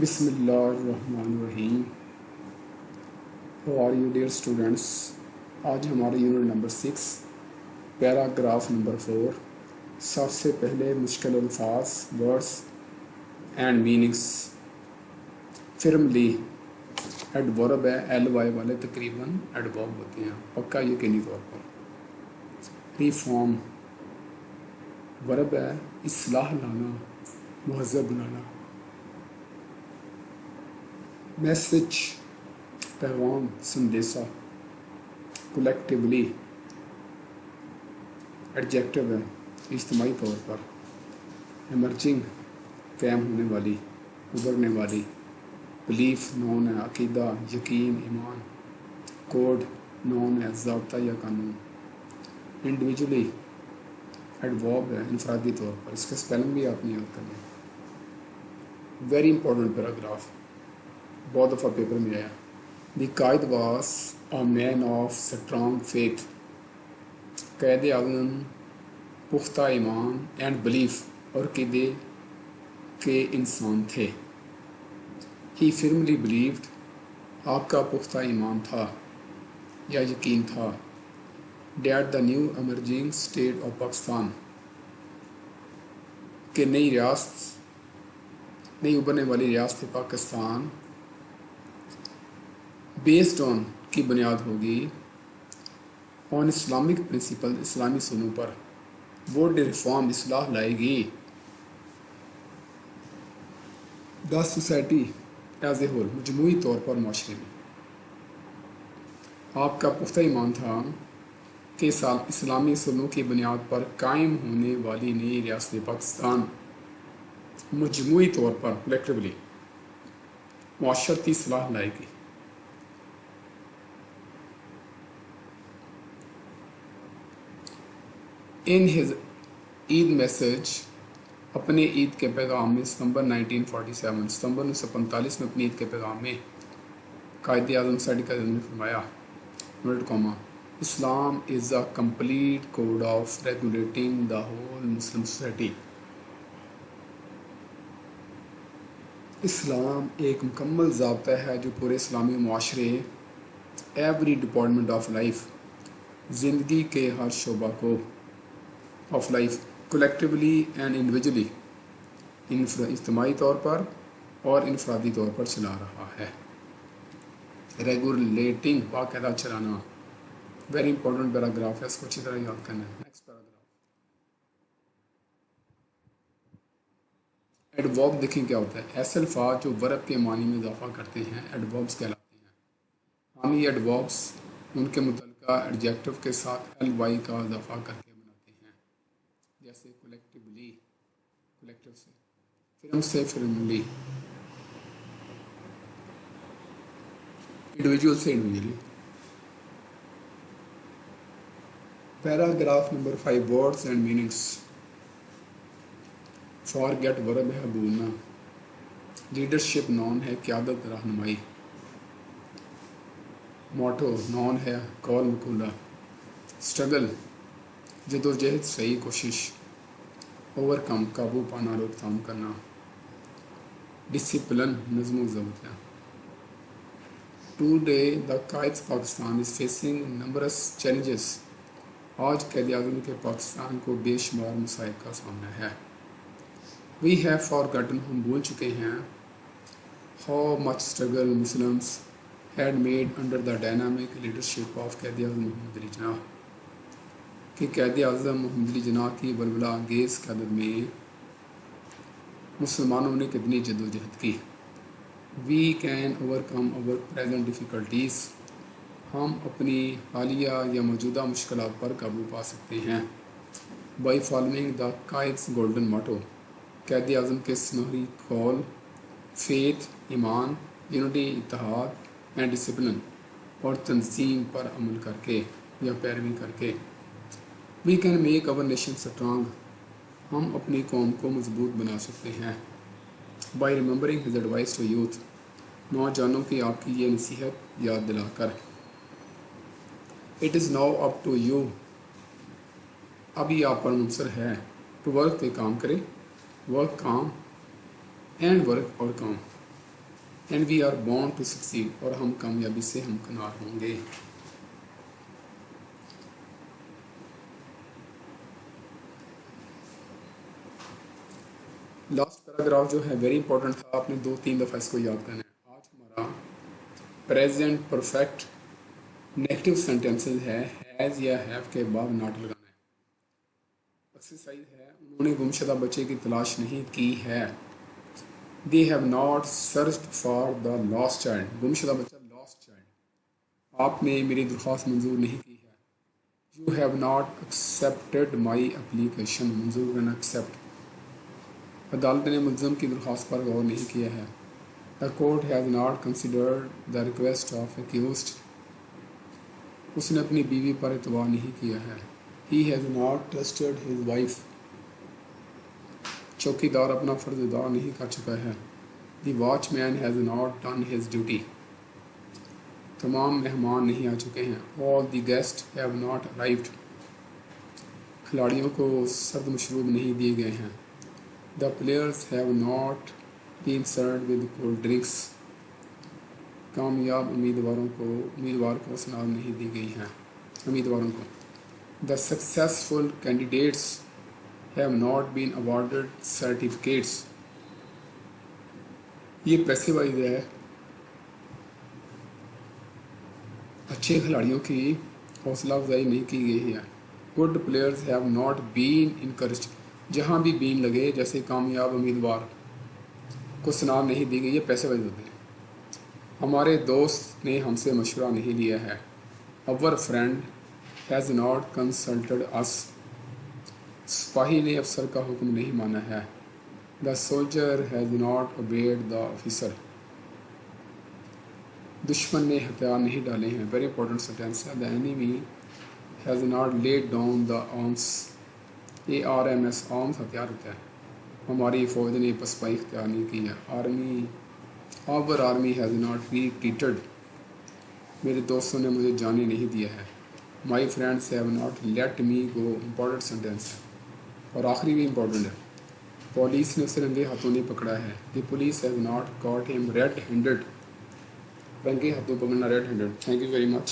बिस्मिल्लाहिर्रहमानिर्रहीम। How are you dear students. आज हमारे यूनिट नंबर 6 पैराग्राफ नंबर 4। सबसे पहले मुश्किल अल्फाज वर्ड्स एंड मीनिंग्स। फिल्मली एडवर्ब है, एल वाई वाले तकरीबन एडवर्ब होते हैं पक्का यकीनी तौर पर। रिफॉर्म वर्ब है, इस्लाह लाना, महज़ब बनाना। मैसेज पैगाम संदेशा। कलेक्टिवली एडजेक्टिव है, इज्तिमाई तौर पर। एमर्जिंग कायम होने वाली, उभरने वाली। बिलीफ नॉन है, अकीदा, यकीन, ईमान। कोड नॉन है, ज़ाब्ता या कानून। इंडिविजुअली एडवर्ब है, इनफरादी तौर पर। इसका स्पेलिंग भी आपने याद करना है। वेरी इंपॉर्टेंट पैराग्राफ, बहुत दफ़ा पेपर में आया। द कायद वास a man of strong faith. कैद आज़म पुख्ता ईमान एंड बिलीफ और क़ीदे के इंसान थे। ही फर्मली बिलीव्ड, आपका पुख्ता ईमान था या यकीन था। That the new emerging state of Pakistan, के नई उभरने वाली रियासत पाकिस्तान बेस्ड ऑन की बुनियाद होगी ऑन इस्लामिक प्रिंसिपल, इस्लामी सुनों पर। वो रिफॉर्म इस्लाह लाएगी the society as a whole, मजमूई तौर पर माशरे में। आपका पुख्ता ईमान था कि इस्लामी सुनों की बुनियाद पर कायम होने वाली नई रियासत पाकिस्तान मजमूई तौर पर कलेक्टिवली माशरती इस्लाह लाएगी। इन हिज ईद मैसेज, अपने ईद के पैगाम में सितंबर 1945 में अपनी ईद के पैगाम में कायद आज़म सैयद ने फरमाया Islam is a complete code of regulating the whole Muslim society. इस्लाम एक मुकम्मल ज़ाब्ता है जो पूरे इस्लामी माशरे, एवरी डिपार्टमेंट ऑफ लाइफ, ज़िंदगी के हर शोबा को of life collectively and individually, इज्तिमाई तौर पर और इनफरादी तौर पर चला रहा है। रेगुलेटिंग बाकायदा चलाना, वेरी इंपॉर्टेंट पैराग्राफ है, इसको अच्छी तरह याद करना है। नेक्स्ट पैराग्राफ एडवर्ब देखें क्या होता है। ऐसे अल्फाज जो वर्ब के मानी में इजाफा करते हैं एडवर्ब्स कहलाते हैं। हम ये एडवर्ब्स उनके मुतल्लिका एडजेक्टिव के साथ एल वाई का इजाफा करके बनाते हैं। जैसे कलेक्टिवली, कलेक्टिव से, फिल्म से फिल्मली, इंडिविजुअल से individually. Paragraph number 5 words and meanings. Forget verb है भूलना। लीडरशिप नॉन है, क़यादत, रहनुमाई। मोटो नॉन है, कौल मकूला। स्ट्रगल जदोजहद, सही कोशिश। ओवरकम काबू पाना, रोकथाम करना। डिसिप्लिन नज़्म व ज़ब्त। Today the Quaid Pakistan is facing numbers challenges. आज कैद आज़म के पाकिस्तान को बेशुमार मसाइब का सामना है। वी हैव फॉरगॉटन, हम भूल चुके हैं। How much struggle Muslims had made under the dynamic leadership of कैद आज़म मोहम्मद अली जिन्नाह, कि कैद आज़म मोहम्मद अली जिन्नाह की बलबला अंगेज़ क़यादत में मुसलमानों ने कितनी जदोजहद की। We can overcome our present difficulties, हम अपनी हालिया या मौजूदा मुश्किलात पर काबू पा सकते हैं। By following the Quaid's golden motto, Quaid Azam के सुनहरी कॉल, फेथ ईमान, यूनिटी इत्तेहाद एंड डिसिप्लिन और तंजीम पर अमल करके या पैरवी करके। We can make our nation strong, हम अपनी कौम को मजबूत बना सकते हैं। By remembering his advice to youth, नौजवानों की आपकी ये नसीहत याद दिलाकर। It is now up to you, अभी आप पर मुनसर है। टू वर्क पे काम करें, वर्क काम एंड वर्क और काम। And we are born to succeed, اور ہم کامیابی سے ہمکنار ہوں گے۔ لاسٹ پیراگراف جو ہے ویری امپورٹنٹ تھا، آپ نے 2-3 دفعہ اس کو یاد کرنا ہے۔ آج ہمارا پریزنٹ پرفیکٹ نیگیٹو سینٹینسز ہے ہیز یا ہیو کے بعد ناٹ لگانا ہے۔ ایکسرسائز ہے، انہوں نے گمشدہ بچے کی تلاش نہیں کی ہے۔ They have not searched for the lost child، گمشدہ بچہ lost child۔ آپ نے میری درخواست منظور نہیں کی ہے۔ You have not accepted my application، منظور کرنا accept۔ عدالت نے ملزم کی درخواست پر غور نہیں کیا ہے۔ The court has not considered the request of accused، اس نے اپنی بیوی پر اعتبار نہیں کیا ہے۔ He has not trusted his wife، چوکی دار اپنا فرض ادا نہیں کر چکا ہے۔ The watchman has not done his duty, تمام مہمان نہیں آ چکے ہیں۔ All the guest have not arrived, کھلاڑیوں کو سرد مشروب نہیں دیے گئے ہیں۔ The players have not been served with cold drinks, کامیاب امیدوار کو سناب نہیں دی گئی ہیں امیدواروں کو۔ The successful candidates have not been awarded certificates، یہ پیسے وائز ہے، اچھے کھلاڑیوں کی حوصلہ افزائی نہیں کی گئی ہے۔ Good players have not been encouraged, جہاں بھی بین لگے جیسے کامیاب امیدوار کو سناب نہیں دی گئی، یہ پیسے وائز ہوتے ہیں۔ ہمارے دوست نے ہم سے مشورہ نہیں لیا ہے۔ our friend has not consulted us، سپاہی نے افسر کا حکم نہیں مانا ہے۔ The soldier has not obeyed the officer, دشمن نے ہتھیار نہیں ڈالے ہیں۔ ویری امپورٹنٹ سینٹینس ہے۔ دا enemy has not laid down the arms, ARMS arms ہتھیار ہوتا ہے۔ ہماری فوج نے پسپائی اختیار نہیں کی ہے۔ آور آرمی ہیز ناٹ ریٹریٹڈ، میرے دوستوں نے مجھے جانے نہیں دیا ہے۔ My friends have not let me go, important sentence ہے۔ اور آخری بھی امپورٹنٹ ہے، پولیس نے اسے رنگے ہاتھوں نہیں پکڑا ہے۔ The police has not caught him red handed, رنگے ہاتھوں پکڑنا red handed. Thank you very much.